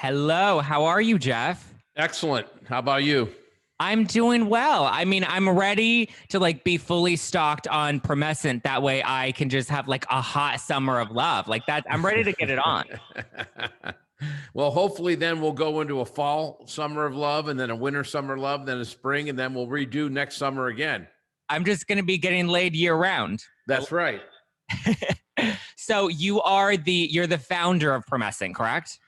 Hello, how are you, Jeff? Excellent. How about you? I'm doing well. I mean, I'm ready to be fully stocked on Promescent. That way I can just have like a hot summer of love. Like that, I'm ready to get it on. Well, hopefully then we'll go into a fall summer of love and then a winter summer love, then a spring, and then we'll redo next summer again. I'm just gonna be getting laid year round. That's right. So you're the founder of Promescent, correct?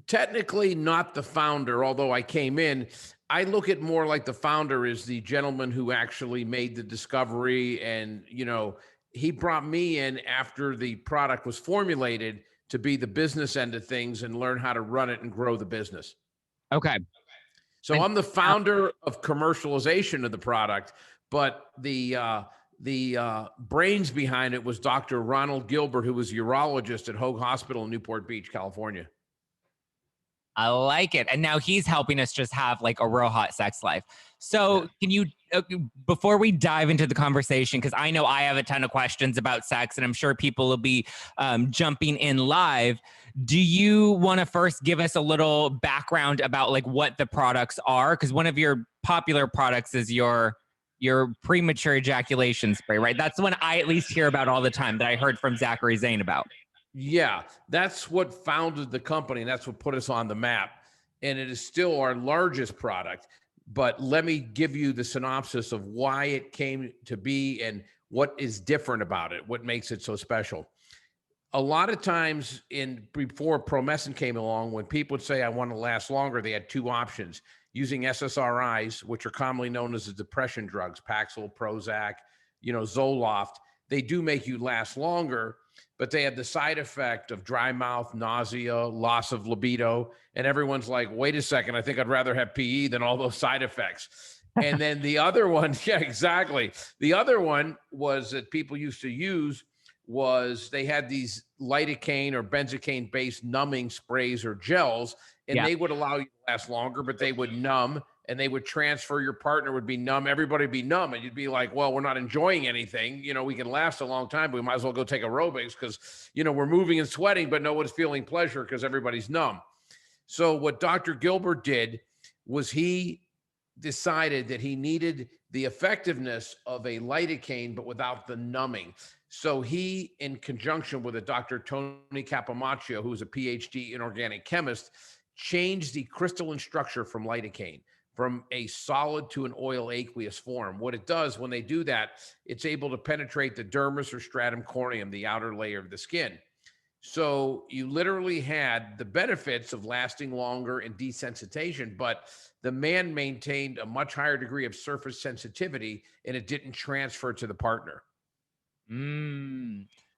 Technically not the founder, although I came in. I look at more like the founder is the gentleman who actually made the discovery. And, he brought me in after the product was formulated to be the business end of things and learn how to run it and grow the business. Okay. So And I'm the founder of commercialization of the product, but the brains behind it was Dr. Ronald Gilbert, who was a urologist at Hoag Hospital in Newport Beach, California. I like it. And now he's helping us just have like a real hot sex life. So, can you, before we dive into the conversation, because I know I have a ton of questions about sex and I'm sure people will be jumping in live. Do you want to first give us a little background about like what the products are? Because one of your popular products is your premature ejaculation spray, right? That's the one I at least hear about all the time that I heard from Zachary Zane about. Yeah, that's what founded the company, and that's what put us on the map. And it is still our largest product. But let me give you the synopsis of why it came to be and what is different about it, what makes it so special. A lot of times before Promescent came along, when people would say I want to last longer, they had two options: using SSRIs, which are commonly known as the depression drugs, Paxil, Prozac, Zoloft. They do make you last longer, but they have the side effect of dry mouth, nausea, loss of libido. And everyone's like, wait a second, I think I'd rather have PE than all those side effects. And then the other one, yeah, exactly. The other one was that people used to use was they had these lidocaine or benzocaine based numbing sprays or gels, and Yeah. they would allow you to last longer, but they would numb and they would transfer. Your partner would be numb, everybody would be numb, and you'd be like, well, we're not enjoying anything. We can last a long time, but we might as well go take aerobics because we're moving and sweating, but no one's feeling pleasure because everybody's numb. So what Dr. Gilbert did was he decided that he needed the effectiveness of a lidocaine but without the numbing. So he, in conjunction with a Dr. Tony Capomaccio, who was a PhD inorganic chemist, changed the crystalline structure from lidocaine from a solid to an oil aqueous form. What it does when they do that, it's able to penetrate the dermis or stratum corneum, the outer layer of the skin. So you literally had the benefits of lasting longer and desensitization, but the man maintained a much higher degree of surface sensitivity and it didn't transfer to the partner.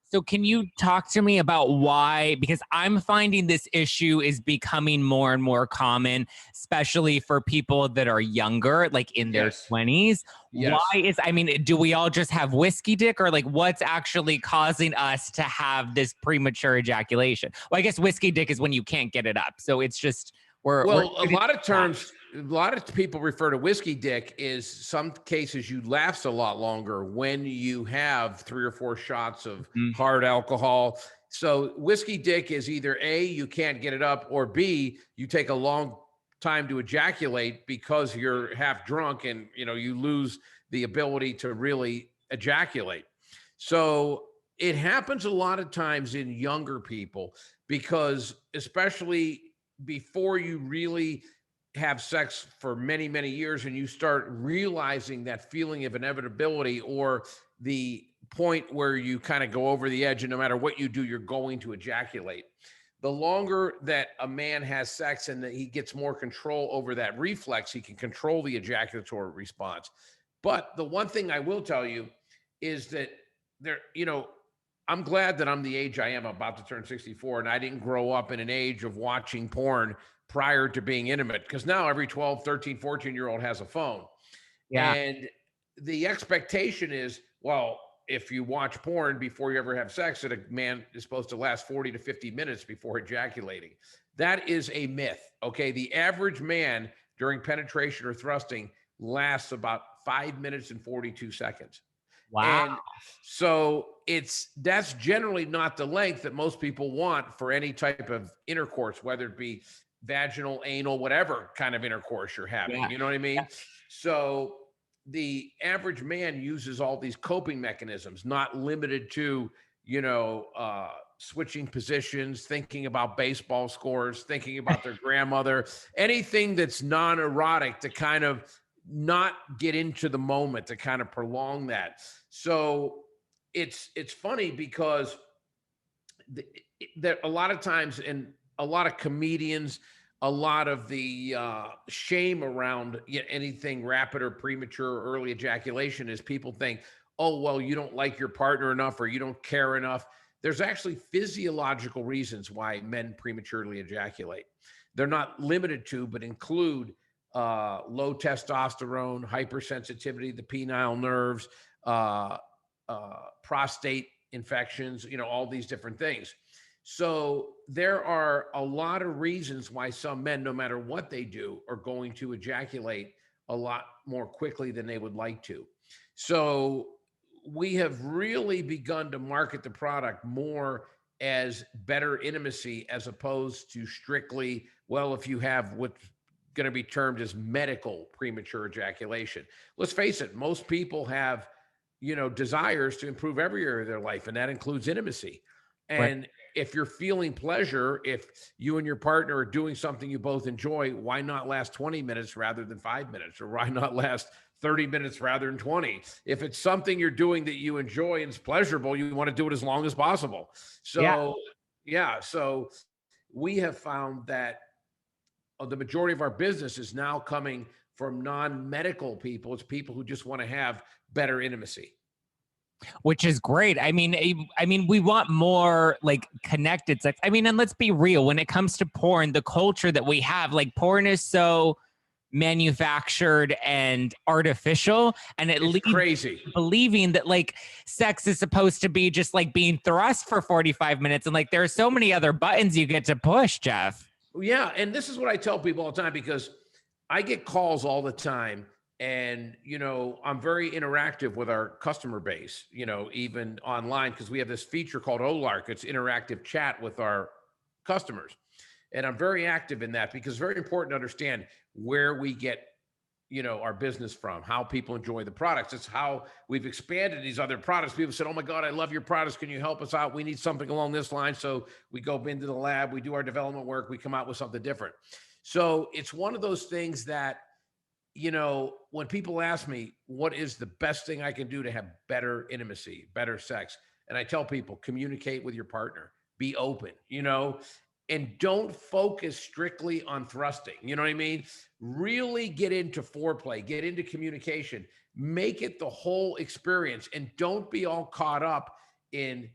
So can you talk to me about why? Because I'm finding this issue is becoming more and more common, especially for people that are younger, like in their Yes. 20s. Why Yes. do we all just have whiskey dick, or like what's actually causing us to have this premature ejaculation? Well, I guess whiskey dick is when you can't get it up. So it's just, Well, a lot of people refer to whiskey dick is some cases you last a lot longer when you have 3 or 4 shots of hard alcohol. So whiskey dick is either A, you can't get it up, or B, you take a long time to ejaculate because you're half drunk and you lose the ability to really ejaculate. So it happens a lot of times in younger people because especially before you really have sex for many, many years and you start realizing that feeling of inevitability or the point where you kind of go over the edge and no matter what you do, you're going to ejaculate. The longer that a man has sex and that he gets more control over that reflex, he can control the ejaculatory response. But the one thing I will tell you is that I'm glad that I'm the age I am, about to turn 64, and I didn't grow up in an age of watching porn prior to being intimate, because now every 12, 13, 14-year-old has a phone. Yeah. And the expectation is, well, if you watch porn before you ever have sex, that a man is supposed to last 40 to 50 minutes before ejaculating. That is a myth, okay? The average man during penetration or thrusting lasts about 5 minutes and 42 seconds. Wow. And so that's generally not the length that most people want for any type of intercourse, whether it be vaginal, anal, whatever kind of intercourse you're having. Yeah. You know what I mean? So the average man uses all these coping mechanisms, not limited to, switching positions, thinking about baseball scores, thinking about their grandmother, anything that's non-erotic to kind of not get into the moment, to kind of prolong that. So it's funny because there a lot of times, and a lot of comedians, a lot of the shame around anything rapid or premature or early ejaculation is people think, oh, well, you don't like your partner enough or you don't care enough. There's actually physiological reasons why men prematurely ejaculate. They're not limited to, but include low testosterone, hypersensitivity, the penile nerves, uh, prostate infections, all these different things. So there are a lot of reasons why some men, no matter what they do, are going to ejaculate a lot more quickly than they would like to. So we have really begun to market the product more as better intimacy, as opposed to strictly, well, if you have what's going to be termed as medical premature ejaculation. Let's face it, most people have, desires to improve every area of their life, and that includes intimacy. And Right. if you're feeling pleasure, if you and your partner are doing something you both enjoy, why not last 20 minutes rather than 5 minutes? Or why not last 30 minutes rather than 20? If it's something you're doing that you enjoy and it's pleasurable, you want to do it as long as possible. Yeah. So, yeah. So we have found that the majority of our business is now coming from non-medical people. It's people who just want to have better intimacy. Which is great. I mean, we want more like connected sex. I mean, and let's be real, when it comes to porn, the culture that we have, like porn is so manufactured and artificial, and it It's leads crazy. believing that like sex is supposed to be just like being thrust for 45 minutes, and like there are so many other buttons you get to push, Jeff. Yeah, and this is what I tell people all the time, because I get calls all the time, and I'm very interactive with our customer base, even online, because we have this feature called OLARC. It's interactive chat with our customers. And I'm very active in that, because it's very important to understand where we get our business from, how people enjoy the products. It's how we've expanded these other products. People said, oh my God, I love your products. Can you help us out? We need something along this line. So we go into the lab, we do our development work, we come out with something different. So it's one of those things that, when people ask me, what is the best thing I can do to have better intimacy, better sex? And I tell people, communicate with your partner, be open, and don't focus strictly on thrusting. You know what I mean? Really get into foreplay, get into communication, make it the whole experience, and don't be all caught up in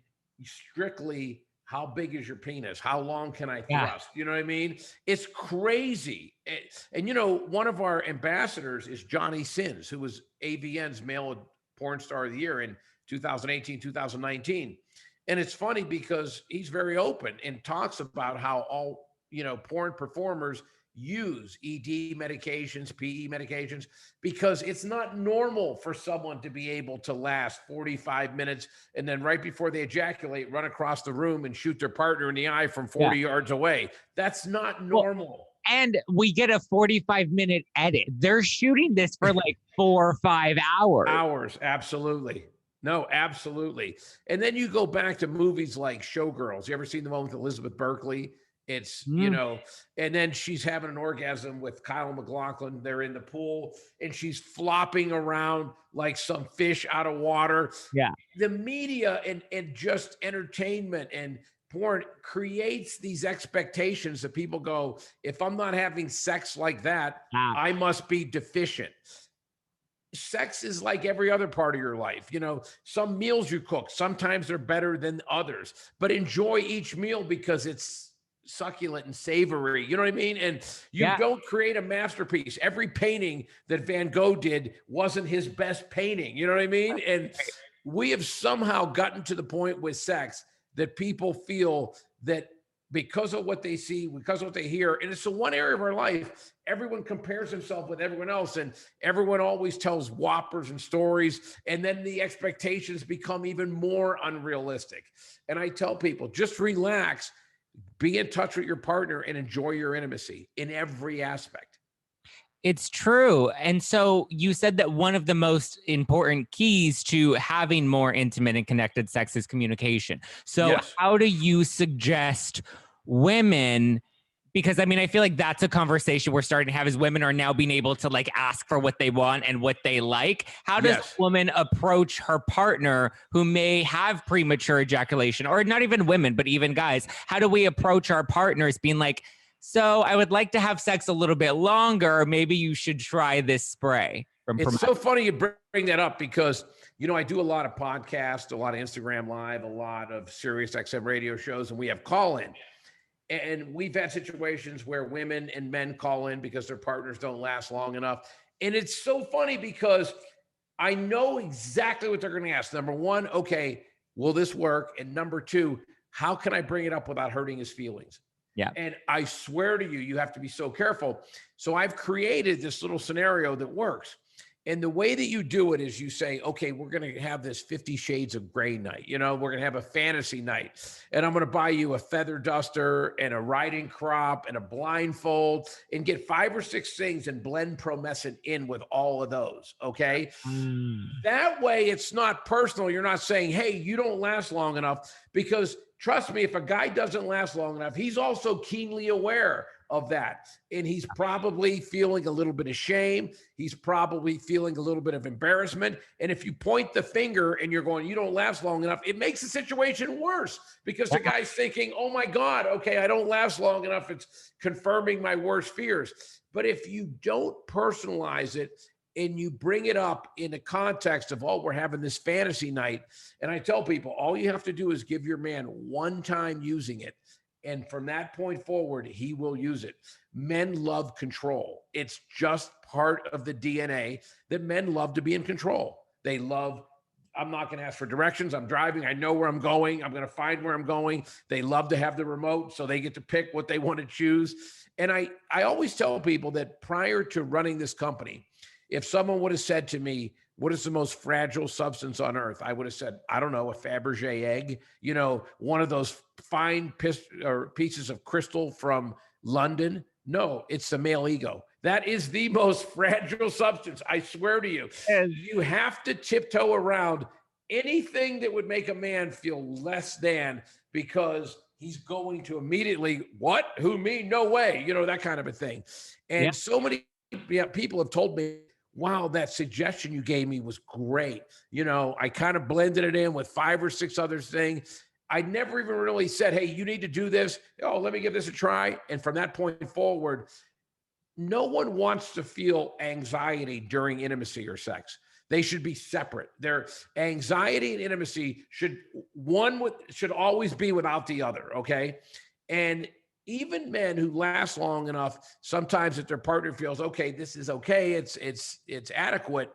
strictly how big is your penis? How long can I Yeah. thrust? You know what I mean? It's crazy. And one of our ambassadors is Johnny Sins, who was AVN's Male Porn Star of the Year in 2018, 2019. And it's funny because he's very open and talks about how all, porn performers use ED medications, PE medications, because it's not normal for someone to be able to last 45 minutes and then right before they ejaculate, run across the room and shoot their partner in the eye from 40 yards away. That's not normal. And we get a 45-minute edit. They're shooting this for like 4 or 5 hours. Hours, absolutely. No, absolutely. And then you go back to movies like Showgirls. You ever seen the one with Elizabeth Berkley? It's, and then she's having an orgasm with Kyle MacLachlan. They're in the pool and she's flopping around like some fish out of water. Yeah. The media and just entertainment and porn creates these expectations that people go, if I'm not having sex like that, I must be deficient. Sex is like every other part of your life. Some meals you cook, sometimes they're better than others, but enjoy each meal because it's succulent and savory. You know what I mean? And you don't create a masterpiece. Every painting that Van Gogh did wasn't his best painting. You know what I mean? And we have somehow gotten to the point with sex that people feel that because of what they see, because of what they hear, and it's the one area of our life, everyone compares himself with everyone else, and everyone always tells whoppers and stories, and then the expectations become even more unrealistic. And I tell people, just relax Be in touch with your partner and enjoy your intimacy in every aspect. It's true. And so you said that one of the most important keys to having more intimate and connected sex is communication. So Yes. how do you suggest women, because I mean, I feel like that's a conversation we're starting to have, as women are now being able to like ask for what they want and what they like. How does a Yes. woman approach her partner who may have premature ejaculation, or not even women, but even guys? How do we approach our partners being like, so I would like to have sex a little bit longer. Maybe you should try this spray from It's Premature. so funny you bring that up because, you know, I do a lot of podcasts, a lot of Instagram Live, a lot of Sirius XM radio shows, and we have call in. And we've had situations where women and men call in because their partners don't last long enough. And it's so funny because I know exactly what they're going to ask. Number one, okay, will this work? And number two, how can I bring it up without hurting his feelings? Yeah. And I swear to you, you have to be so careful. So I've created this little scenario that works. And the way that you do it is you say, okay, we're going to have this 50 Shades of Gray night. You know, we're going to have a fantasy night. And I'm going to buy you a feather duster and a riding crop and a blindfold and get 5 or 6 things and blend Promescent in with all of those. Okay. That way it's not personal. You're not saying, hey, you don't last long enough, because trust me, if a guy doesn't last long enough, he's also keenly aware of that. And he's probably feeling a little bit of shame. He's probably feeling a little bit of embarrassment. And if you point the finger and you're going, you don't last long enough, it makes the situation worse, because the guy's thinking, oh my God, okay, I don't last long enough. It's confirming my worst fears. But if you don't personalize it and you bring it up in the context of, oh, we're having this fantasy night. And I tell people, all you have to do is give your man one time using it. And from that point forward, he will use it. Men love control. It's just part of the DNA that men love to be in control. They love, I'm not going to ask for directions. I'm driving. I know where I'm going. I'm going to find where I'm going. They love to have the remote, so they get to pick what they want to choose. And I always tell people that prior to running this company, if someone would have said to me, what is the most fragile substance on earth? I would have said, I don't know, a Fabergé egg, you know, one of those fine pieces of crystal from London. No, it's the male ego. That is the most fragile substance. I swear to you. You have to tiptoe around anything that would make a man feel less than, because he's going to immediately, what? Who, me? No way. You know, that kind of a thing. And so many people have told me, wow, that suggestion you gave me was great. You know, I kind of blended it in with 5 or 6 other things. I never even really said, hey, you need to do this. Oh, let me give this a try. And from that point forward, no one wants to feel anxiety during intimacy or sex. They should be separate. Their anxiety and intimacy should always be without the other. Okay. And even men who last long enough, sometimes if their partner feels, okay, this is okay, it's adequate,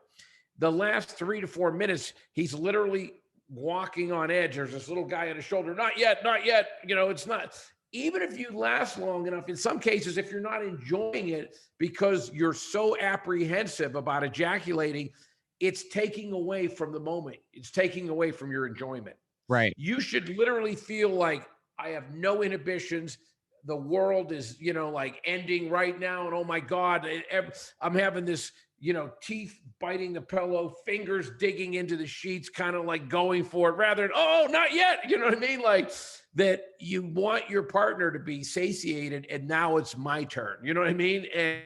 the last 3 to 4 minutes, he's literally walking on edge. There's this little guy on his shoulder, not yet, you know, it's not. Even if you last long enough, in some cases, if you're not enjoying it because you're so apprehensive about ejaculating, it's taking away from the moment. It's taking away from your enjoyment. Right. You should literally feel like, I have no inhibitions. The world is, you know, like ending right now. And oh my God, I'm having this, you know, teeth biting the pillow, fingers digging into the sheets, kind of like going for it rather than, oh, not yet. You know what I mean? Like that you want your partner to be satiated and now it's my turn. You know what I mean? And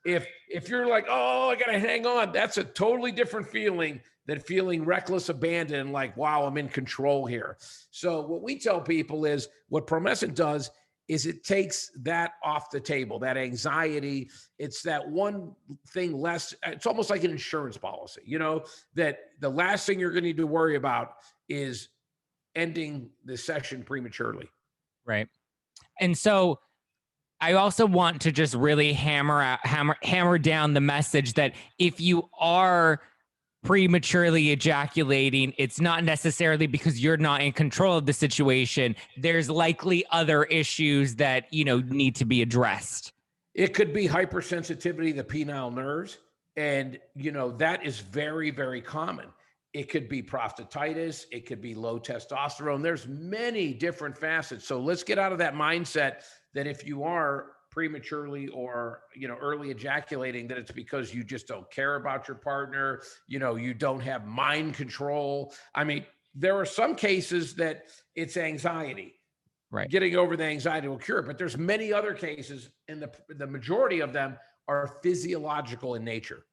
if you're like, oh, I got to hang on, that's a totally different feeling than feeling reckless abandon, like, wow, I'm in control here. So what we tell people is what Promescent does is it takes that off the table, that anxiety. It's that one thing less. It's almost like an insurance policy, you know, that the last thing you're going to need to worry about is ending the session prematurely. Right. And so I also want to just really hammer down the message that if you are prematurely ejaculating, it's not necessarily because you're not in control of the situation. There's likely other issues that, you know, need to be addressed. It could be hypersensitivity to the penile nerves. And, you know, that is very, very common. It could be prostatitis. It could be low testosterone. There's many different facets. So let's get out of that mindset that if you are prematurely or, early ejaculating, that it's because you just don't care about your partner. You don't have mind control. I mean, there are some cases that it's anxiety. Right. Getting over the anxiety will cure it. But there's many other cases, and the majority of them are physiological in nature.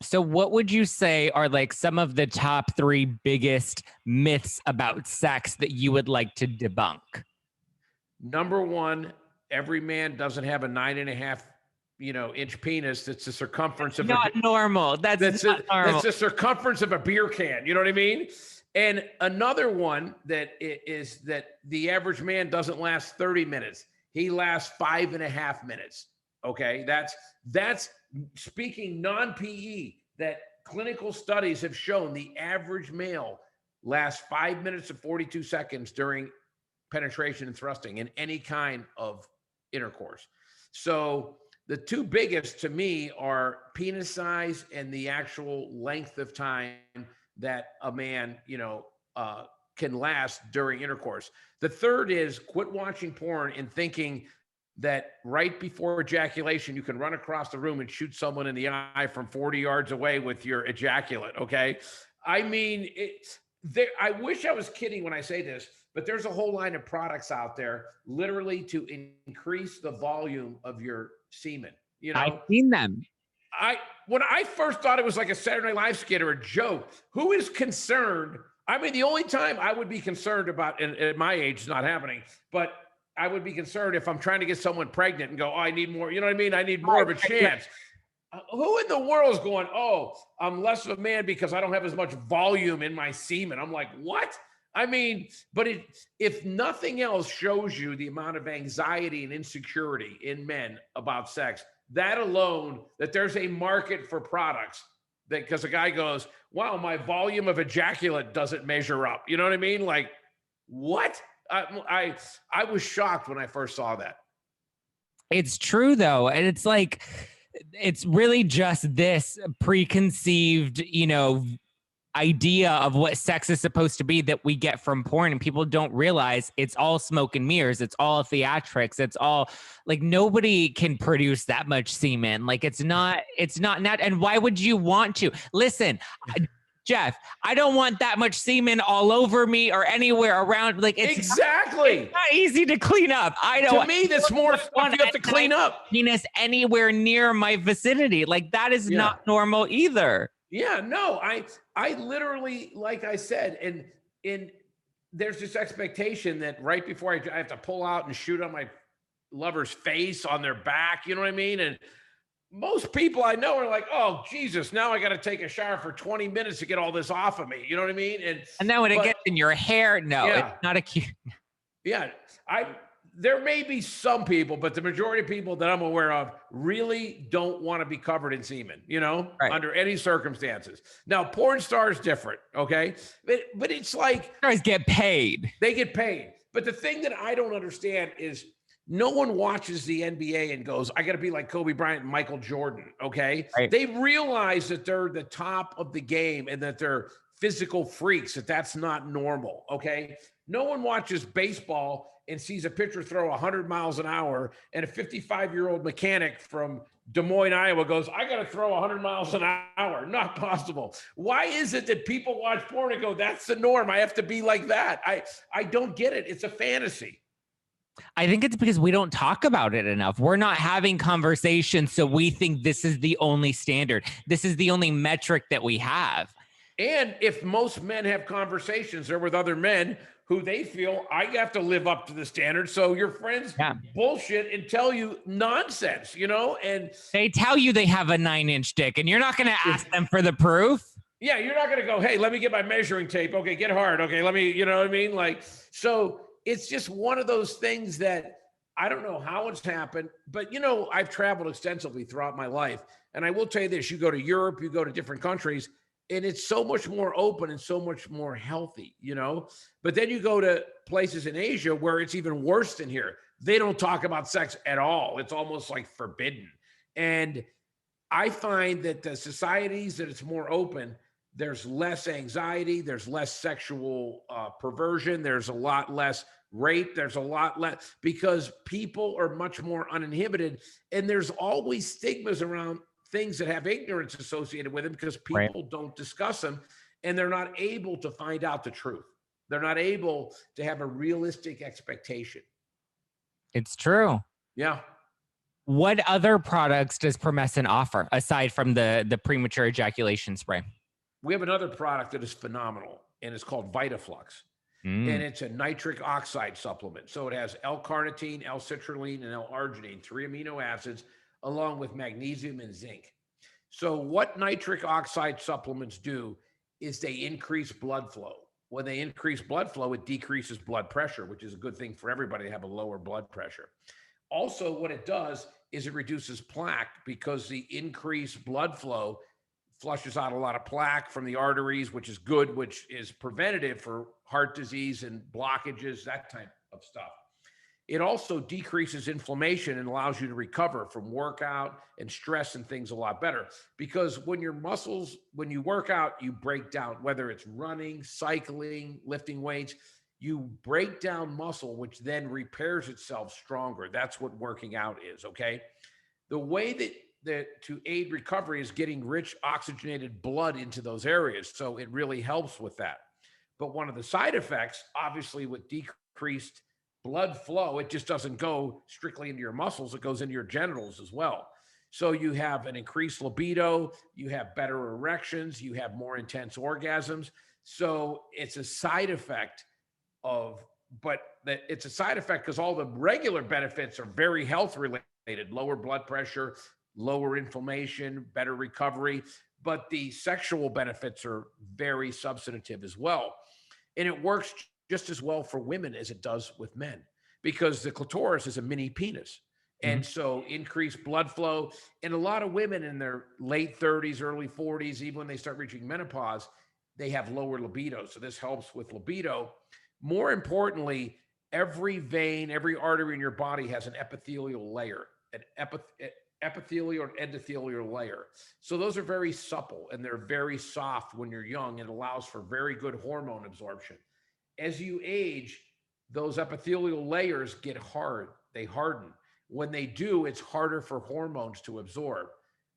So what would you say are like some of the top 3 biggest myths about sex that you would like to debunk? Number 1, every man doesn't have a 9.5 inch penis. That's the circumference of not normal. That's not normal. That's the circumference of a beer can. You know what I mean? And another one that is that the average man doesn't last 30 minutes. He lasts 5.5 minutes. Okay. That's speaking non-PE, that clinical studies have shown the average male lasts 5 minutes and 42 seconds during penetration and thrusting in any kind of intercourse. So the 2 biggest to me are penis size and the actual length of time that a man, can last during intercourse. The third is quit watching porn and thinking that right before ejaculation, you can run across the room and shoot someone in the eye from 40 yards away with your ejaculate. Okay. I mean, I wish I was kidding when I say this, but there's a whole line of products out there literally to increase the volume of your semen. I've seen them. When I first thought it was like a Saturday Night Live skit or a joke, who is concerned? I mean, the only time I would be concerned about, and at my age, it's not happening, but I would be concerned if I'm trying to get someone pregnant and go, oh, I need more, you know what I mean? I need more of a chance. Who in the world is going, oh, I'm less of a man because I don't have as much volume in my semen? I'm like, what? I mean, but if nothing else shows you the amount of anxiety and insecurity in men about sex, that alone, that there's a market for products, that because a guy goes, wow, my volume of ejaculate doesn't measure up. You know what I mean? Like, what? I was shocked when I first saw that. It's true though. And it's like, it's really just this preconceived, idea of what sex is supposed to be that we get from porn, and people don't realize it's all smoke and mirrors. It's all theatrics. It's all like, nobody can produce that much semen. Like it's not. And why would you want to? Listen, Jeff, I don't want that much semen all over me or anywhere around. Like it's exactly it's not easy to clean up. I don't. To me, that's more stuff you have to clean up. Penis anywhere near my vicinity. Like that is not normal either. Yeah, no, I literally, like I said, and there's this expectation that right before I have to pull out and shoot on my lover's face, on their back, you know what I mean? And most people I know are like, oh, Jesus, now I got to take a shower for 20 minutes to get all this off of me. You know what I mean? And then when it gets in your hair, no, it's not a cute. Yeah, there may be some people, but the majority of people that I'm aware of really don't want to be covered in semen, under any circumstances. Now, porn stars different, okay? But it's like... Stars get paid. They get paid. But the thing that I don't understand is no one watches the NBA and goes, I got to be like Kobe Bryant and Michael Jordan, okay? Right. They realize that they're the top of the game and that they're physical freaks, that's not normal, okay? No one watches baseball and sees a pitcher throw 100 miles an hour, and a 55-year-old mechanic from Des Moines, Iowa goes, I got to throw 100 miles an hour. Not possible. Why is it that people watch porn and go, that's the norm? I have to be like that. I don't get it. It's a fantasy. I think it's because we don't talk about it enough. We're not having conversations, so we think this is the only standard. This is the only metric that we have. And if most men have conversations, they're with other men who they feel, I have to live up to the standard. So your friends bullshit and tell you nonsense, and they tell you they have a 9-inch dick and you're not going to ask them for the proof. Yeah. You're not going to go, hey, let me get my measuring tape. Okay. Get hard. Okay. Let me, you know what I mean? Like, so it's just one of those things that I don't know how it's happened, but I've traveled extensively throughout my life. And I will tell you this, you go to Europe, you go to different countries, and it's so much more open and so much more healthy, But then you go to places in Asia where it's even worse than here. They don't talk about sex at all. It's almost like forbidden. And I find that the societies that it's more open, there's less anxiety, there's less sexual perversion, there's a lot less rape, there's a lot less because people are much more uninhibited, and there's always stigmas around things that have ignorance associated with them because Right. people don't discuss them, and they're not able to find out the truth. They're not able to have a realistic expectation. It's true. Yeah. What other products does Promescent offer aside from the premature ejaculation spray? We have another product that is phenomenal, and it's called Vitaflux. And Mm. it's a nitric oxide supplement. So it has L-carnitine, L-citrulline, and L-arginine, 3 amino acids, along with magnesium and zinc. So what nitric oxide supplements do is they increase blood flow. When they increase blood flow, it decreases blood pressure, which is a good thing for everybody to have a lower blood pressure. Also, what it does is it reduces plaque because the increased blood flow flushes out a lot of plaque from the arteries, which is good, which is preventative for heart disease and blockages, that type of stuff. It also decreases inflammation and allows you to recover from workout and stress and things a lot better. Because when your muscles, when you work out, you break down, whether it's running, cycling, lifting weights, you break down muscle, which then repairs itself stronger. That's what working out is, okay? The way that to aid recovery is getting rich oxygenated blood into those areas. So it really helps with that. But one of the side effects, obviously, with decreased blood flow, it just doesn't go strictly into your muscles, it goes into your genitals as well. So you have an increased libido, you have better erections, you have more intense orgasms. So it's a side effect of, but that it's a side effect because all the regular benefits are very health related, lower blood pressure, lower inflammation, better recovery, but the sexual benefits are very substantive as well. And it works just as well for women as it does with men because the clitoris is a mini penis. Mhm. And so increased blood flow. And a lot of women in their late 30s, early 40s, even when they start reaching menopause, they have lower libido. So this helps with libido. More importantly, every vein, every artery in your body has an epithelial layer, an epithelial or endothelial layer. So those are very supple and they're very soft when you're young. It allows for very good hormone absorption. As you age, those epithelial layers get hard, they harden. When they do, it's harder for hormones to absorb.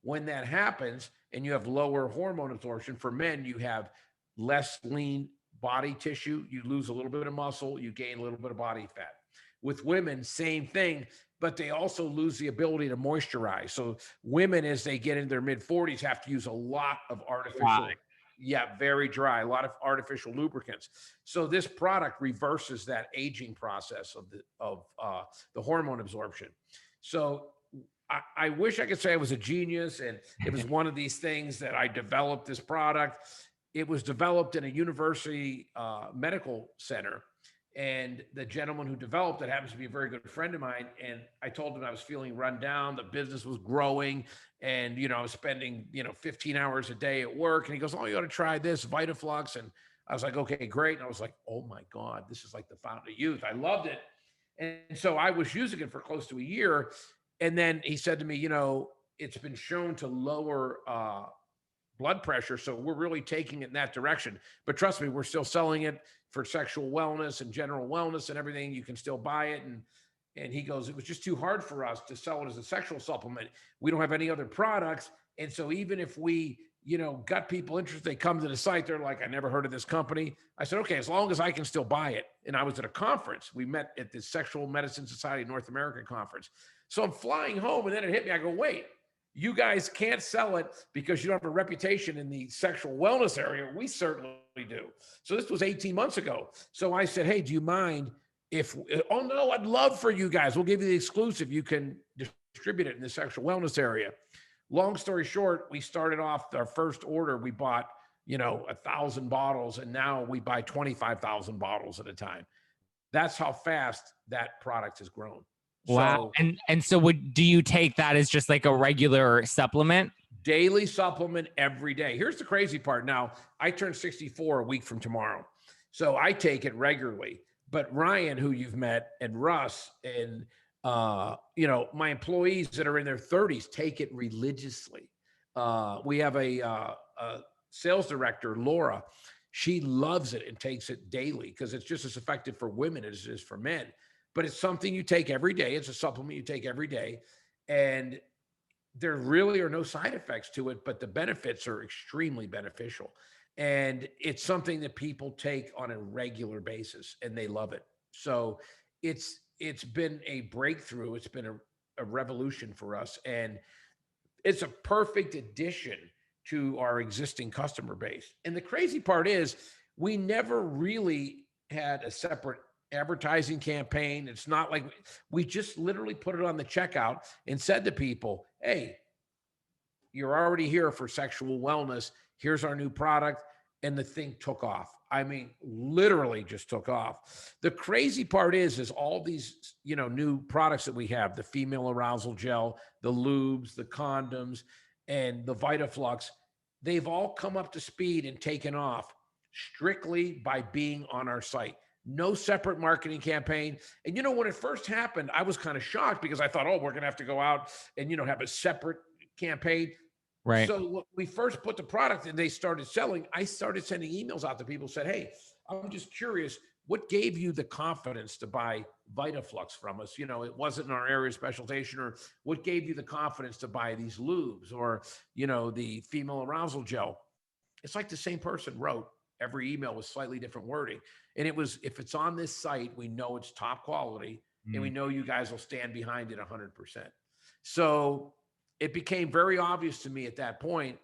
When that happens and you have lower hormone absorption, for men, you have less lean body tissue, you lose a little bit of muscle, you gain a little bit of body fat. With women, same thing, but they also lose the ability to moisturize. So women, as they get in their mid 40s, have to use a lot of artificial, very dry, a lot of artificial lubricants. So this product reverses that aging process of the hormone absorption. So I wish I could say I was a genius and it was one of these things that I developed this product. It was developed in a university medical center. And the gentleman who developed it happens to be a very good friend of mine. And I told him I was feeling run down. The business was growing. And, I was spending, 15 hours a day at work. And he goes, oh, you ought to try this Vitaflux. And I was like, okay, great. And I was like, oh my God, this is like the fountain of youth. I loved it. And so I was using it for close to a year. And then he said to me, it's been shown to lower blood pressure. So we're really taking it in that direction. But trust me, we're still selling it for sexual wellness and general wellness and everything. You can still buy it. And he goes, it was just too hard for us to sell it as a sexual supplement. We don't have any other products. And so even if we, got people interested, they come to the site, they're like, I never heard of this company. I said, okay, as long as I can still buy it. And I was at a conference. We met at the Sexual Medicine Society of North America conference. So I'm flying home and then it hit me. I go, wait, you guys can't sell it because you don't have a reputation in the sexual wellness area. We certainly do. So this was 18 months ago. So I said, hey, do you mind if, oh no, I'd love for you guys. We'll give you the exclusive. You can distribute it in the sexual wellness area. Long story short, we started off our first order. We bought, 1,000 bottles and now we buy 25,000 bottles at a time. That's how fast that product has grown. Wow. So, And so do you take that as just like a regular supplement? daily supplement every day. Here's the crazy part. Now, I turn 64 a week from tomorrow. So I take it regularly. But Ryan, who you've met, and Russ, and my employees that are in their 30s take it religiously. We have a sales director, Laura. She loves it and takes it daily because it's just as effective for women as it is for men. But it's something you take every day. It's a supplement you take every day. And there really are no side effects to it, but the benefits are extremely beneficial. And it's something that people take on a regular basis and they love it. So it's been a breakthrough. It's been a revolution for us. And it's a perfect addition to our existing customer base. And the crazy part is we never really had a separate advertising campaign. It's not like we just literally put it on the checkout and said to people, hey, you're already here for sexual wellness. Here's our new product. And the thing took off. I mean, literally just took off. The crazy part is all these, new products that we have, the female arousal gel, the lubes, the condoms, and the Vitaflux, they've all come up to speed and taken off strictly by being on our site. No separate marketing campaign. And when it first happened, I was kind of shocked because I thought, oh, we're going to have to go out and, have a separate campaign. Right. So when we first put the product and they started selling, I started sending emails out to people, said, hey, I'm just curious, what gave you the confidence to buy Vitaflux from us? It wasn't in our area of specialization, or what gave you the confidence to buy these lubes or, the female arousal gel? It's like the same person wrote every email with slightly different wording. And it was, if it's on this site, we know it's top quality and we know you guys will stand behind it 100%. So it became very obvious to me at that point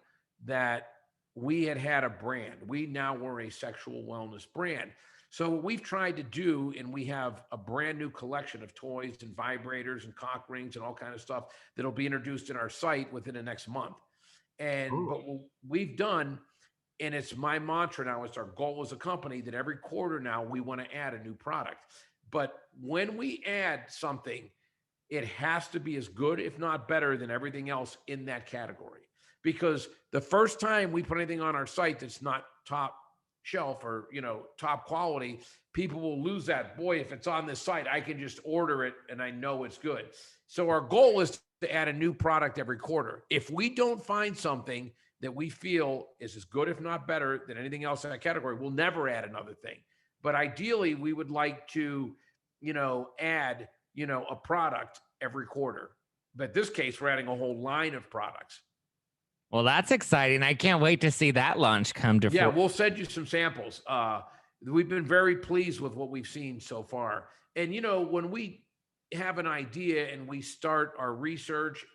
that we had a brand. We now were a sexual wellness brand. So what we've tried to do, and we have a brand new collection of toys and vibrators and cock rings and all kind of stuff that'll be introduced in our site within the next month. And but what we've done, and it's my mantra now, it's our goal as a company that every quarter now we want to add a new product. But when we add something, it has to be as good, if not better, than everything else in that category. Because the first time we put anything on our site that's not top shelf or, top quality, people will lose that. Boy, if it's on this site, I can just order it and I know it's good. So our goal is to add a new product every quarter. If we don't find something that we feel is as good, if not better, than anything else in that category, we'll never add another thing. But ideally, we would like to, add a product every quarter. But this case, we're adding a whole line of products. Well, that's exciting. I can't wait to see that launch come to fruition. Yeah, we'll send you some samples. We've been very pleased with what we've seen so far. And, when we have an idea and we start our research,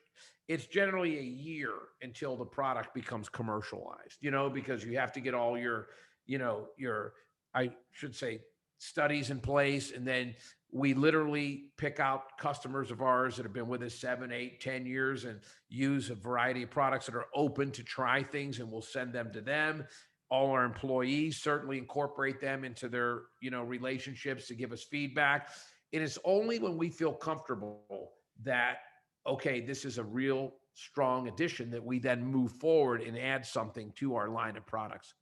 it's generally a year until the product becomes commercialized, because you have to get all your, I should say, studies in place. And then we literally pick out customers of ours that have been with us 7, 8, 10 years and use a variety of products that are open to try things, and we'll send them to them. All our employees certainly incorporate them into their, relationships to give us feedback. And it's only when we feel comfortable that, okay, this is a real strong addition, that we then move forward and add something to our line of products.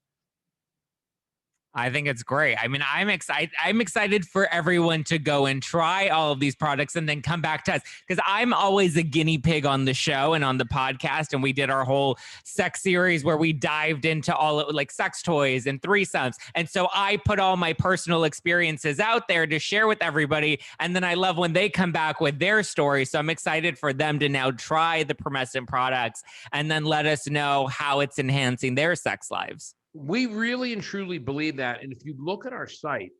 I think it's great. I mean, I'm excited. I'm excited for everyone to go and try all of these products and then come back to us, because I'm always a guinea pig on the show and on the podcast. And we did our whole sex series where we dived into all of, like, sex toys and threesomes. And so I put all my personal experiences out there to share with everybody. And then I love when they come back with their story. So I'm excited for them to now try the Promescent products and then let us know how it's enhancing their sex lives. We really and truly believe that. And if you look at our site,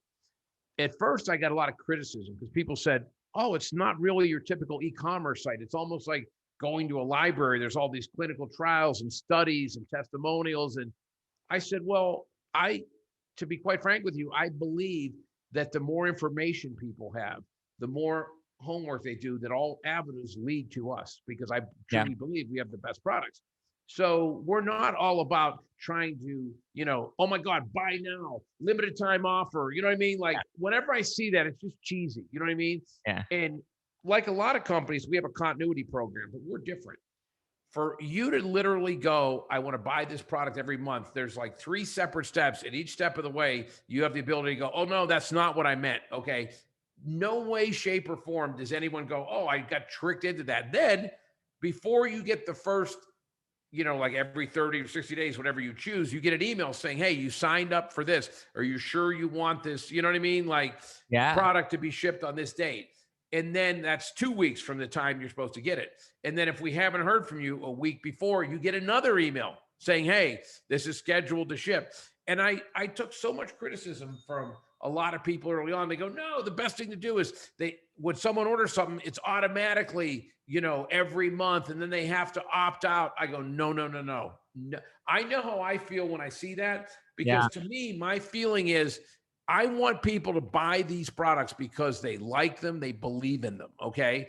at first I got a lot of criticism because people said, oh, it's not really your typical e-commerce site. It's almost like going to a library. There's all these clinical trials and studies and testimonials. And I said, well, to be quite frank with you, I believe that the more information people have, the more homework they do, that all avenues lead to us, because I truly believe we have the best products. So we're not all about trying to, oh my God, buy now, limited time offer. You know what I mean? Like, whenever I see that, it's just cheesy. You know what I mean? Yeah. And like a lot of companies, we have a continuity program, but we're different. For you to literally go, I want to buy this product every month, there's like 3 separate steps. And each step of the way, you have the ability to go, oh no, that's not what I meant. Okay. No way, shape, or form does anyone go, oh, I got tricked into that. Then before you get the first like every 30 or 60 days, whatever you choose, you get an email saying, hey, you signed up for this. Are you sure you want this? You know what I mean? Like product to be shipped on this date. And then that's 2 weeks from the time you're supposed to get it. And then if we haven't heard from you a week before, you get another email saying, hey, this is scheduled to ship. And I took so much criticism from a lot of people early on. They go, no, the best thing to do is when someone orders something, it's automatically, every month, and then they have to opt out. I go, no. I know how I feel when I see that, because to me, my feeling is I want people to buy these products because they like them, they believe in them. Okay.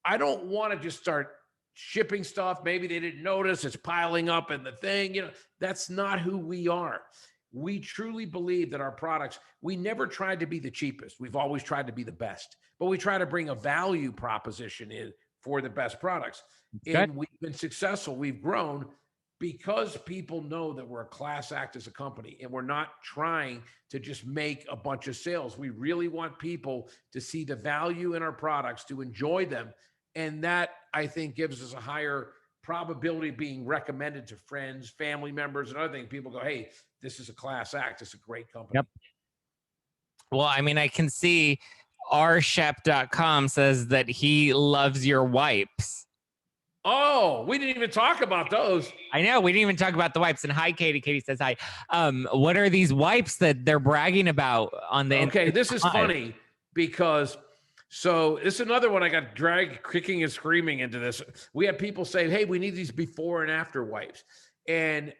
I don't want to just start shipping stuff. Maybe they didn't notice it's piling up in the thing. That's not who we are. We truly believe that our products, we never tried to be the cheapest. We've always tried to be the best, but we try to bring a value proposition in for the best products. And we've been successful. We've grown because people know that we're a class act as a company, and we're not trying to just make a bunch of sales. We really want people to see the value in our products, to enjoy them. And that, I think, gives us a higher probability of being recommended to friends, family members, and other things. People go, hey, this is a class act. It's a great company. Yep. Well, I mean, I can see rshep.com says that he loves your wipes. Oh, we didn't even talk about those. I know. We didn't even talk about the wipes. And hi, Katie. Katie says hi. What are these wipes that they're bragging about on the Okay, this is funny because this is another one I got dragged kicking and screaming into this. We have people say, hey, we need these before and after wipes. And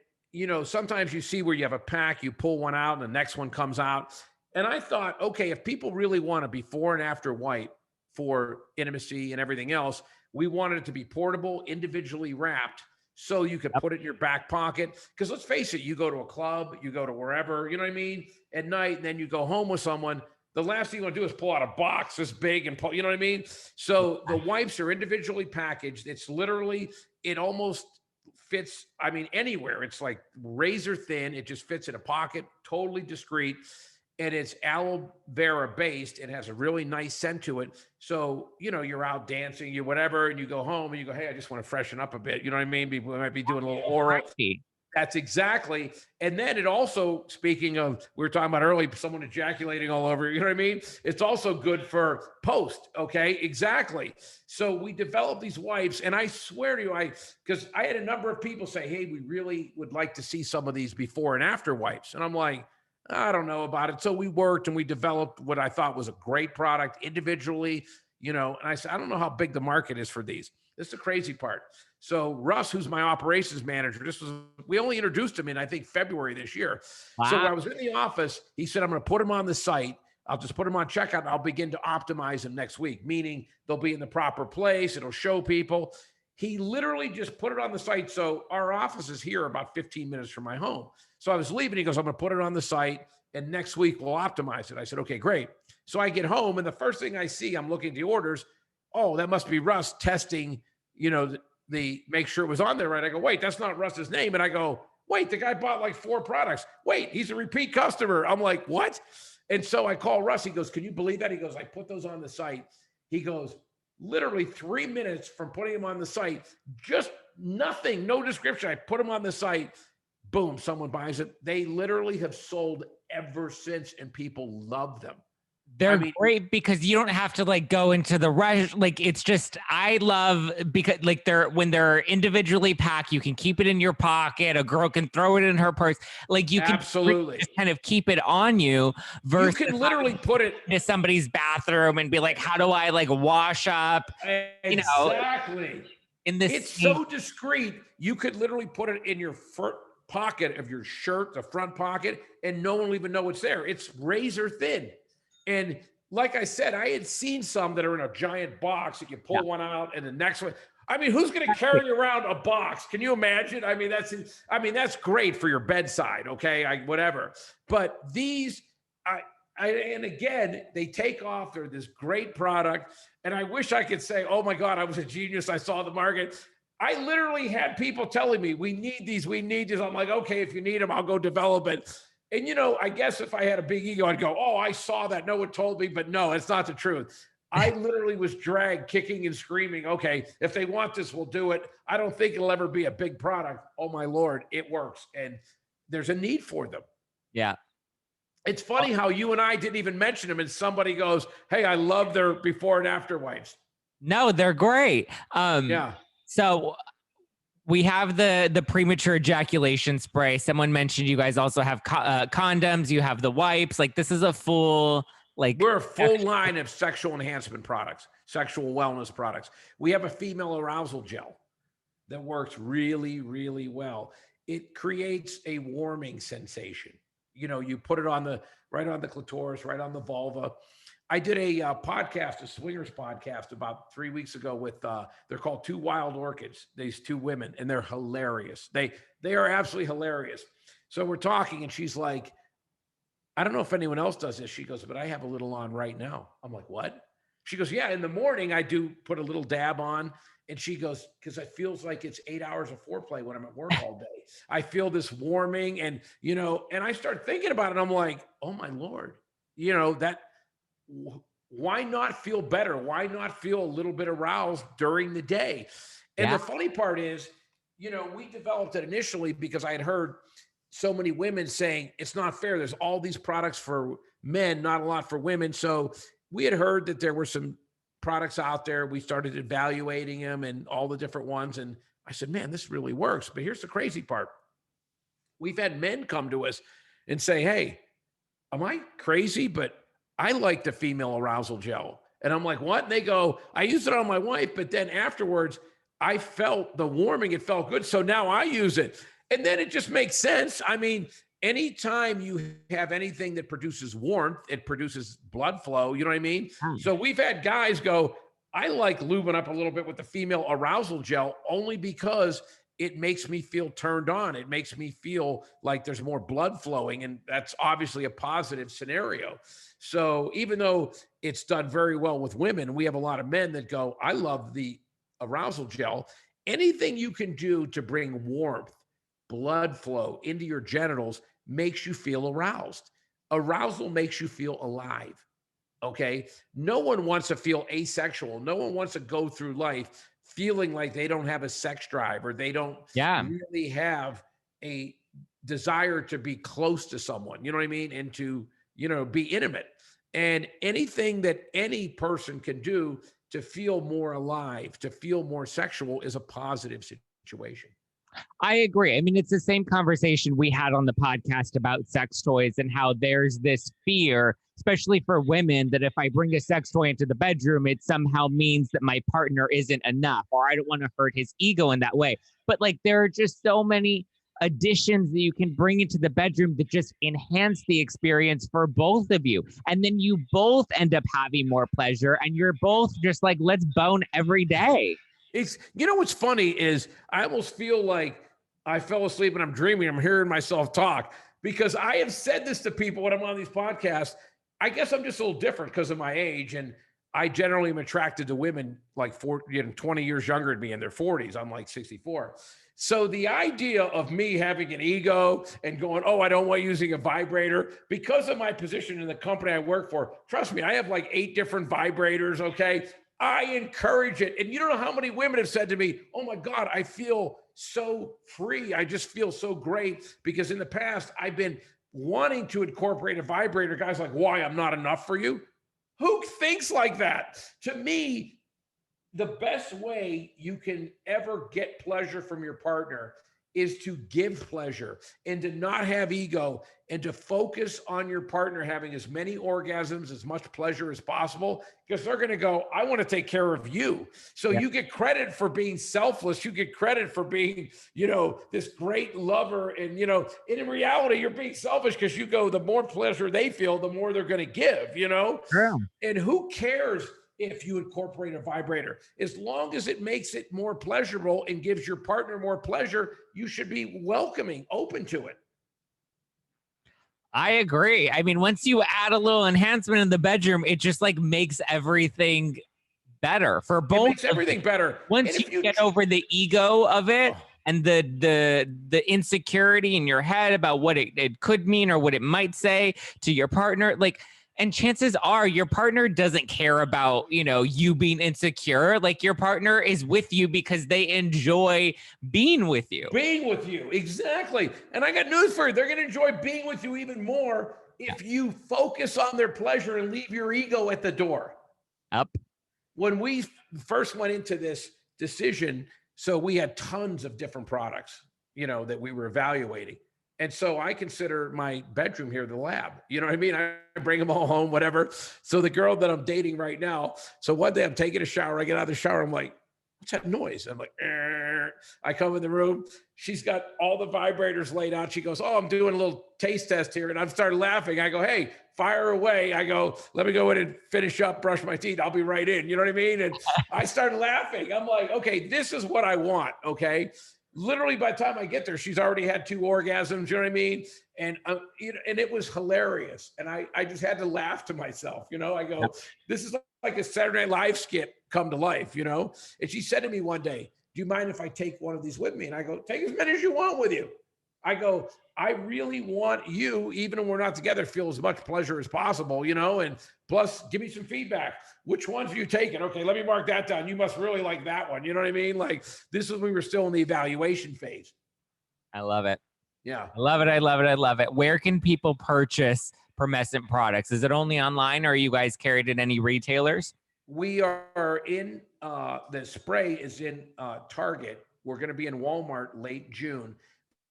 sometimes you see where you have a pack, you pull one out and the next one comes out. And I thought, okay, if people really want a before and after wipe for intimacy and everything else, we wanted it to be portable, individually wrapped, so you could put it in your back pocket. Because let's face it, you go to a club, you go to wherever, you know what I mean, at night, and then you go home with someone. The last thing you want to do is pull out a box this big and pull, you know what I mean? So the wipes are individually packaged. It's literally, it almost fits, anywhere. It's like razor thin. It just fits in a pocket, totally discreet. And it's aloe vera based. It has a really nice scent to it. So, you're out dancing, you whatever, and you go home and you go, hey, I just want to freshen up a bit. You know what I mean? We might be doing a little oral. That's exactly. And then it also, speaking of, we were talking about earlier, someone ejaculating all over, you know what I mean? It's also good for post. Okay. Exactly. So we developed these wipes, and I swear to you, because I had a number of people say, hey, we really would like to see some of these before and after wipes. And I'm like, I don't know about it. So we worked and we developed what I thought was a great product individually, and I said, I don't know how big the market is for these. This is the crazy part. So Russ, who's my operations manager, we only introduced him in, I think, February this year. Wow. So when I was in the office, he said, I'm going to put them on the site. I'll just put them on checkout and I'll begin to optimize them next week, meaning they'll be in the proper place. It'll show people. He literally just put it on the site. So our office is here about 15 minutes from my home. So I was leaving. He goes, I'm going to put it on the site, and next week we'll optimize it. I said, okay, great. So I get home, and the first thing I see, I'm looking at the orders. Oh, that must be Russ testing, the make sure it was on there right. I go, wait, that's not Russ's name. And I go, wait, the guy bought like 4 products. Wait, he's a repeat customer. I'm like, what? And so I call Russ. He goes, can you believe that? He goes, I put those on the site. He goes, literally 3 minutes from putting them on the site, just nothing, no description. I put them on the site. Boom, someone buys it. They literally have sold ever since, and people love them. They're great because you don't have to go into the rush. It's just, I love because when they're individually packed, you can keep it in your pocket. A girl can throw it in her purse. You can absolutely just kind of keep it on you versus you can literally put it in somebody's bathroom and be like, how do I wash up? Exactly. It's so discreet. You could literally put it in your pocket of your shirt, the front pocket, and no one will even know it's there. It's razor thin. And like I said, I had seen some that are in a giant box that you pull one out and the next one. Who's going to carry around a box? Can you imagine? That's great for your bedside. Okay. Whatever. But these, and again, they take off. They're this great product. And I wish I could say, oh my God, I was a genius. I saw the market. I literally had people telling me, we need these. I'm like, okay, if you need them, I'll go develop it. And, I guess if I had a big ego, I'd go, oh, I saw that. No one told me. But no, it's not the truth. I literally was dragged kicking and screaming. Okay, if they want this, we'll do it. I don't think it'll ever be a big product. Oh my Lord, it works. And there's a need for them. Yeah. It's funny how you and I didn't even mention them, and somebody goes, "Hey, I love their before and after wipes." No, they're great. Yeah. So we have the premature ejaculation spray. Someone mentioned you guys also have condoms. You have the wipes. Like this is a full we're a full line of sexual enhancement products, sexual wellness products. We have a female arousal gel that works really, really well. It creates a warming sensation. You know, you put it right on the clitoris, right on the vulva. I did a podcast, a swingers podcast about 3 weeks ago with, they're called Two Wild Orchids, these two women, and they're hilarious. They are absolutely hilarious. So we're talking and she's like, I don't know if anyone else does this. She goes, but I have a little on right now. I'm like, what? She goes, yeah, in the morning I do put a little dab on. And she goes, because it feels like it's 8 hours of foreplay when I'm at work all day. I feel this warming and, you know, and I start thinking about it. I'm like, oh my Lord, you know, why not feel better? Why not feel a little bit aroused during the day? And the funny part is, you know, we developed it initially because I had heard so many women saying it's not fair. There's all these products for men, not a lot for women. So we had heard that there were some products out there. We started evaluating them and all the different ones. And I said, man, this really works. But here's the crazy part. We've had men come to us and say, hey, am I crazy? But I like the female arousal gel. And I'm like, what? And they go, I used it on my wife, but then afterwards I felt the warming. It felt good. So now I use it. And then it just makes sense. I mean, anytime you have anything that produces warmth, it produces blood flow. You know what I mean? So we've had guys go, I like lubing up a little bit with the female arousal gel only because it makes me feel turned on. It makes me feel like there's more blood flowing. And that's obviously a positive scenario. So even though it's done very well with women, we have a lot of men that go, I love the arousal gel. Anything you can do to bring warmth, blood flow into your genitals makes you feel aroused. Arousal makes you feel alive. Okay. No one wants to feel asexual. No one wants to go through life feeling like they don't have a sex drive or they don't really have a desire to be close to someone, you know what I mean? And to, you know, be intimate. And anything that any person can do to feel more alive, to feel more sexual is a positive situation. I agree. I mean, it's the same conversation we had on the podcast about sex toys and how there's this fear, especially for women, that if I bring a sex toy into the bedroom, it somehow means that my partner isn't enough, or I don't want to hurt his ego in that way. But like, there are just so many additions that you can bring into the bedroom that just enhance the experience for both of you. And then you both end up having more pleasure and you're both just like, let's bone every day. It's, you know, what's funny is I almost feel like I fell asleep and I'm dreaming. I'm hearing myself talk because I have said this to people when I'm on these podcasts. I guess I'm just a little different because of my age. And I generally am attracted to women like 20 years younger than me in their 40s. I'm like 64. So the idea of me having an ego and going, oh, I don't want using a vibrator because of my position in the company I work for. Trust me, I have like 8 different vibrators. Okay. I encourage it. And you don't know how many women have said to me, oh my God, I feel so free. I just feel so great because in the past I've been wanting to incorporate a vibrator. Guys like, why? I'm not enough for you. Who thinks like that? To me, the best way you can ever get pleasure from your partner is to give pleasure and to not have ego and to focus on your partner having as many orgasms, as much pleasure as possible, because they're going to go, I want to take care of you. So you get credit for being selfless. You get credit for being, you know, this great lover. And, you know, and in reality, you're being selfish because you go, the more pleasure they feel, the more they're going to give, you know? True. And who cares if you incorporate a vibrator? As long as it makes it more pleasurable and gives your partner more pleasure, you should be welcoming, open to it. I agree. I mean, once you add a little enhancement in the bedroom, it just like makes everything better for both. It makes everything better. Once you get over the ego of it and the insecurity in your head about what it could mean or what it might say to your partner, like And chances are your partner doesn't care about, you being insecure. Like your partner is with you because they enjoy being with you. Being with you, exactly. And I got news for you. They're going to enjoy being with you even more if you focus on their pleasure and leave your ego at the door. Up. When we first went into this decision, so we had tons of different products, that we were evaluating. And so I consider my bedroom here the lab. You know what I mean? I bring them all home, whatever. So the girl that I'm dating right now, so one day I'm taking a shower. I get out of the shower. I'm like, what's that noise? I'm like, I come in the room. She's got all the vibrators laid out. She goes, oh, I'm doing a little taste test here. And I've started laughing. I go, hey, fire away. I go, let me go in and finish up, brush my teeth. I'll be right in. You know what I mean? And I started laughing. I'm like, okay, this is what I want. Okay. Literally by the time I get there, she's already had 2 orgasms. You know what I mean? And, and it was hilarious. And I just had to laugh to myself. I go, this is like a Saturday Night Live skit come to life, And she said to me one day, do you mind if I take one of these with me? And I go, take as many as you want with you. I go, I really want you, even when we're not together, feel as much pleasure as possible, and plus give me some feedback. Which ones are you taking? Okay, let me mark that down. You must really like that one. You know what I mean? Like this is when we were still in the evaluation phase. I love it. Yeah. I love it. I love it. I love it. Where can people purchase Promescent products? Is it only online or are you guys carried at any retailers? We are in, the spray is in Target. We're going to be in Walmart late June.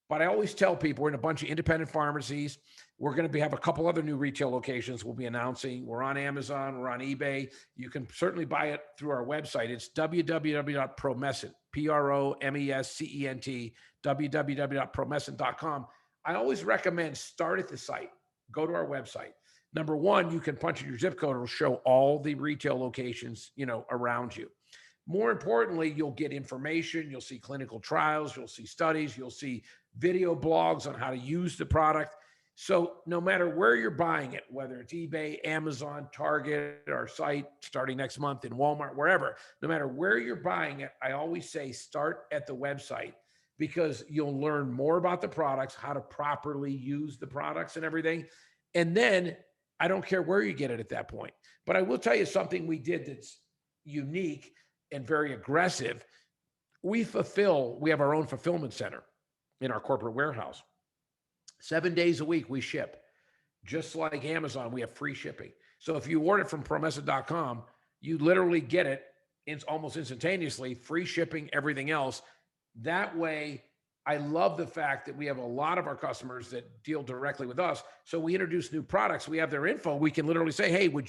But I always tell people we're in a bunch of independent pharmacies. We're going to have a couple other new retail locations we'll be announcing. We're on Amazon. We're on eBay. You can certainly buy it through our website. It's www.promescent, Promescent, www.promescent.com. I always recommend start at the site. Go to our website. Number one, you can punch in your zip code. It'll show all the retail locations, around you. More importantly, you'll get information. You'll see clinical trials. You'll see studies. You'll see video blogs on how to use the product. So no matter where you're buying it, whether it's eBay, Amazon, Target, our site starting next month in Walmart, wherever, no matter where you're buying it, I always say start at the website because you'll learn more about the products, how to properly use the products and everything. And then I don't care where you get it at that point. But I will tell you something we did that's unique and very aggressive. We have our own fulfillment center in our corporate warehouse. 7 days a week we ship. Just like Amazon, we have free shipping. So if you order from Promescent.com, you literally get it almost instantaneously, free shipping, everything else. That way, I love the fact that we have a lot of our customers that deal directly with us. So we introduce new products. We have their info. We can literally say, hey, we're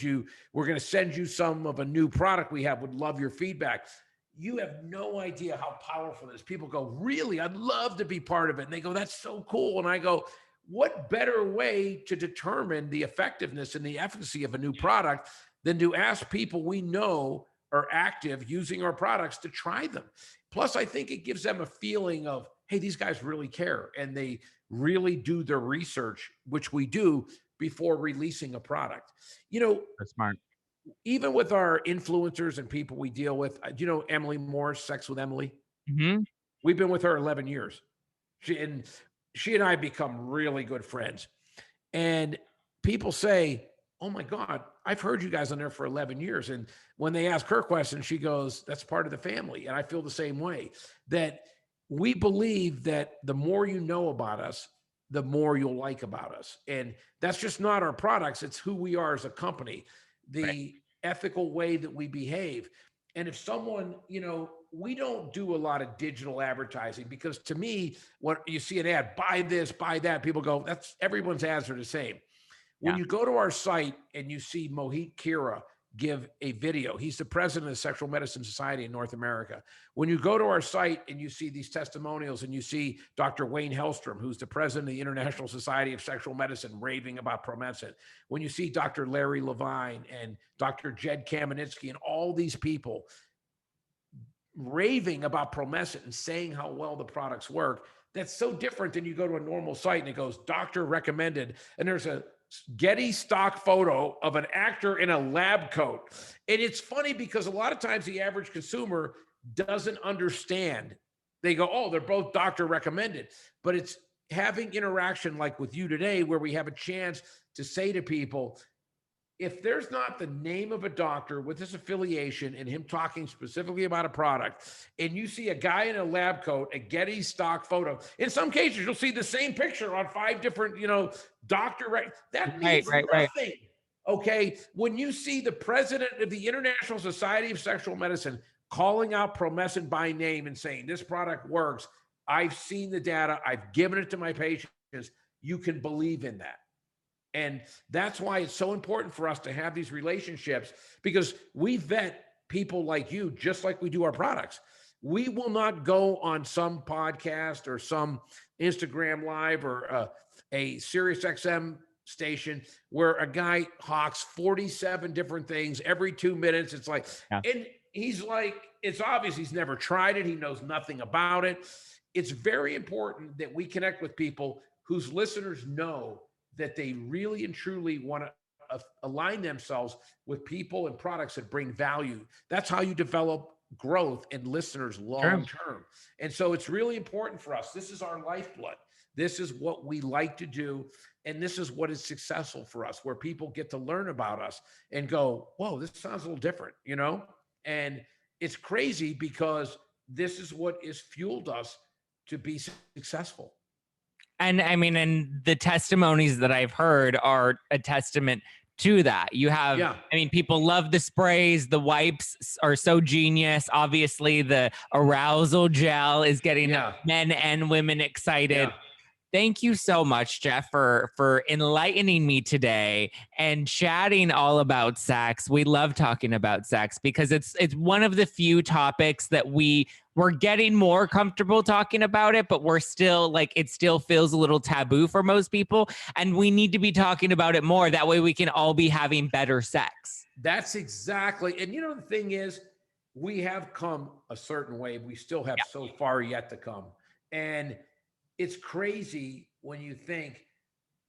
going to send you some of a new product we have. Would love your feedback. You have no idea how powerful it is. People go, really? I'd love to be part of it. And they go, that's so cool. And I go, what better way to determine the effectiveness and the efficacy of a new product than to ask people we know are active using our products to try them? Plus, I think it gives them a feeling of, hey, these guys really care and they really do their research, which we do before releasing a product. That's smart. Even with our influencers and people we deal with, do you know Emily Morris, Sex with Emily? Mm-hmm. We've been with her 11 years. She and I become really good friends. And people say, oh my God, I've heard you guys on there for 11 years. And when they ask her questions, she goes, that's part of the family. And I feel the same way, that we believe that the more you know about us, the more you'll like about us. And that's just not our products. It's who we are as a company, the ethical way that we behave. And if someone, we don't do a lot of digital advertising because to me, when you see an ad, buy this, buy that, people go, that's everyone's ads are the same. When you go to our site and you see Mohit Kira give a video, he's the president of the Sexual Medicine Society in North America. When you go to our site and you see these testimonials and you see Dr. Wayne Hellstrom, who's the president of the International Society of Sexual Medicine, raving about Promescent. When you see Dr. Larry Levine and Dr. Jed Kamenetsky and all these people raving about Promescent and saying how well the products work, that's so different than you go to a normal site and it goes, doctor recommended, and there's a Getty stock photo of an actor in a lab coat. And it's funny because a lot of times the average consumer doesn't understand. They go, oh, they're both doctor recommended. But it's having interaction like with you today where we have a chance to say to people, if there's not the name of a doctor with his affiliation and him talking specifically about a product, and you see a guy in a lab coat, a Getty stock photo, in some cases you'll see the same picture on 5 different, doctor, right? That means Right. nothing. Okay. When you see the president of the International Society of Sexual Medicine calling out Promescent by name and saying this product works, I've seen the data, I've given it to my patients, you can believe in that. And that's why it's so important for us to have these relationships, because we vet people like you, just like we do our products. We will not go on some podcast or some Instagram live or a Sirius XM station where a guy hawks 47 different things every 2 minutes. It's like, and he's like, it's obvious he's never tried it. He knows nothing about it. It's very important that we connect with people whose listeners know that they really and truly want to align themselves with people and products that bring value. That's how you develop growth and listeners long term. And so it's really important for us. This is our lifeblood. This is what we like to do. And this is what is successful for us, where people get to learn about us and go, whoa, this sounds a little different, And it's crazy because this is what has fueled us to be successful. And I mean, and the testimonies that I've heard are a testament to that. You have, I mean, people love the sprays. The wipes are so genius. Obviously, the arousal gel is getting men and women excited. Thank you so much, Jeff, for enlightening me today and chatting all about sex. We love talking about sex because it's one of the few topics that we're getting more comfortable talking about it, but we're still like, it still feels a little taboo for most people. And we need to be talking about it more. That way we can all be having better sex. That's exactly. And the thing is, we have come a certain way. We still have so far yet to come. And it's crazy when you think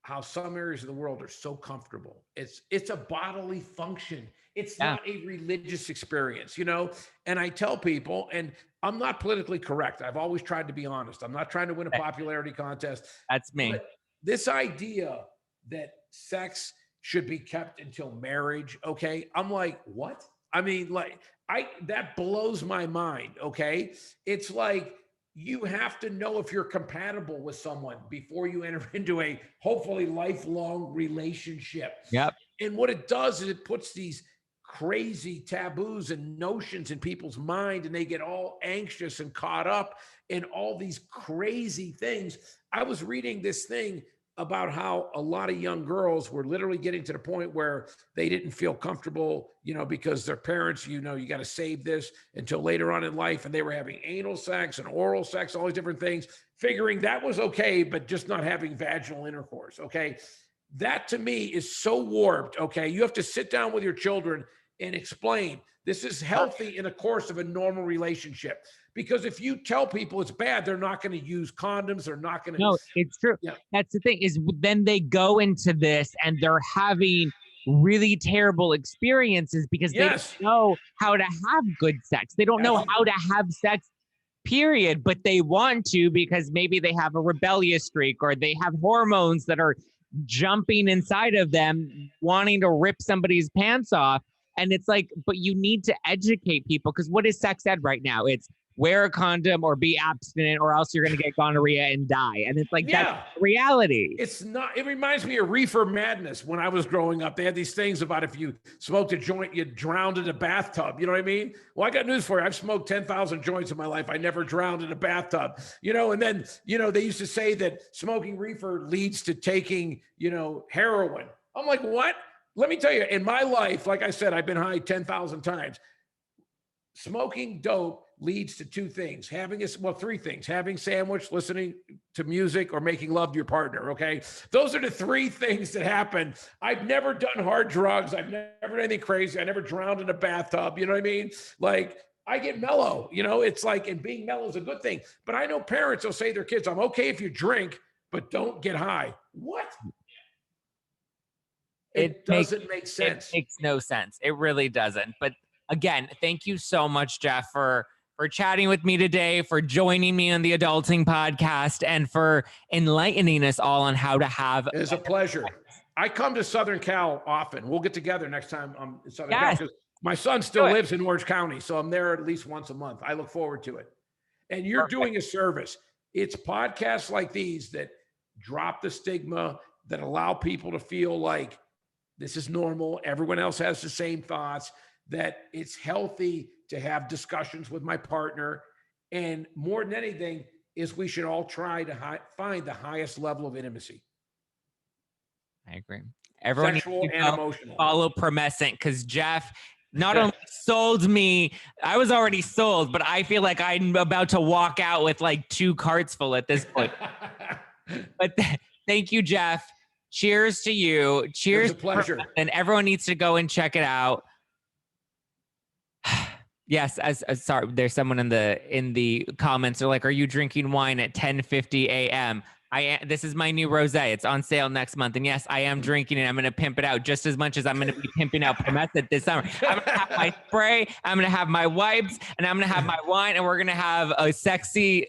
how some areas of the world are so comfortable. It's a bodily function. It's not a religious experience, And I tell people, and I'm not politically correct. I've always tried to be honest. I'm not trying to win a popularity contest. That's me. But this idea that sex should be kept until marriage, okay? I'm like, what? I mean, that blows my mind, okay? It's like, you have to know if you're compatible with someone before you enter into a hopefully lifelong relationship. Yep. And what it does is it puts these crazy taboos and notions in people's mind, and they get all anxious and caught up in all these crazy things. I was reading this thing about how a lot of young girls were literally getting to the point where they didn't feel comfortable, because their parents, you got to save this until later on in life. And they were having anal sex and oral sex, all these different things, figuring that was okay, but just not having vaginal intercourse. Okay. That to me is so warped. Okay. You have to sit down with your children and explain this is healthy in the course of a normal relationship. Because if you tell people it's bad, they're not going to use condoms. They're not going to. No, it's true. Yeah. That's the thing, is then they go into this and they're having really terrible experiences because they don't know how to have good sex. They don't know how to have sex, period. But they want to because maybe they have a rebellious streak or they have hormones that are jumping inside of them, wanting to rip somebody's pants off. And it's like, but you need to educate people, because what is sex ed right now? It's wear a condom or be abstinent or else you're going to get gonorrhea and die. And it's like, that's reality. It's not, it reminds me of reefer madness. When I was growing up, they had these things about if you smoked a joint, you drowned in a bathtub. You know what I mean? Well, I got news for you. I've smoked 10,000 joints in my life. I never drowned in a bathtub, and then, they used to say that smoking reefer leads to taking, heroin. I'm like, what? Let me tell you, in my life, like I said, I've been high 10,000 times. Smoking dope leads to three things: having sandwich, listening to music, or making love to your partner. Okay. Those are the three things that happen. I've never done hard drugs. I've never done anything crazy. I never drowned in a bathtub. You know what I mean? Like, I get mellow, it's like, and being mellow is a good thing. But I know parents will say to their kids, I'm okay if you drink, but don't get high. What? It doesn't make sense. It makes no sense. It really doesn't. But again, thank you so much, Jeff, for chatting with me today, for joining me on the Adulting podcast, and for enlightening us all on how to have. It's a pleasure. I come to Southern Cal often. We'll get together next time I'm in Southern Cal, because my son still lives in Orange County, so I'm there at least once a month. I look forward to it. And you're doing a service. It's podcasts like these that drop the stigma, that allow people to feel like this is normal. Everyone else has the same thoughts, that it's healthy to have discussions with my partner. And more than anything is we should all try to find the highest level of intimacy. I agree. Everyone Sexual needs to and emotional. follow Promescent, because Jeff not only sold me, I was already sold, but I feel like I'm about to walk out with like 2 carts full at this point. But thank you, Jeff. Cheers to you. Cheers. It was a pleasure. And everyone needs to go and check it out. Yes, as sorry, there's someone in the comments. They're like, "Are you drinking wine at 10:50 a.m.?" This is my new rosé. It's on sale next month, and yes, I am drinking it. I'm going to pimp it out just as much as I'm going to be pimping out Promescent this summer. I'm going to have my spray. I'm going to have my wipes, and I'm going to have my wine, and we're going to have a sexy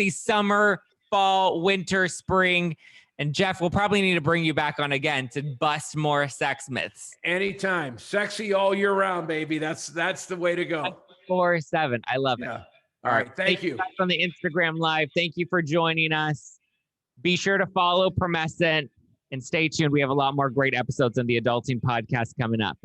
summer, fall, winter, spring. And Jeff, we'll probably need to bring you back on again to bust more sex myths. Anytime. Sexy all year round, baby. That's the way to go. 24/7. I love it. All right. Thank you. On the Instagram Live. Thank you for joining us. Be sure to follow Promescent and stay tuned. We have a lot more great episodes on the Adulting Podcast coming up.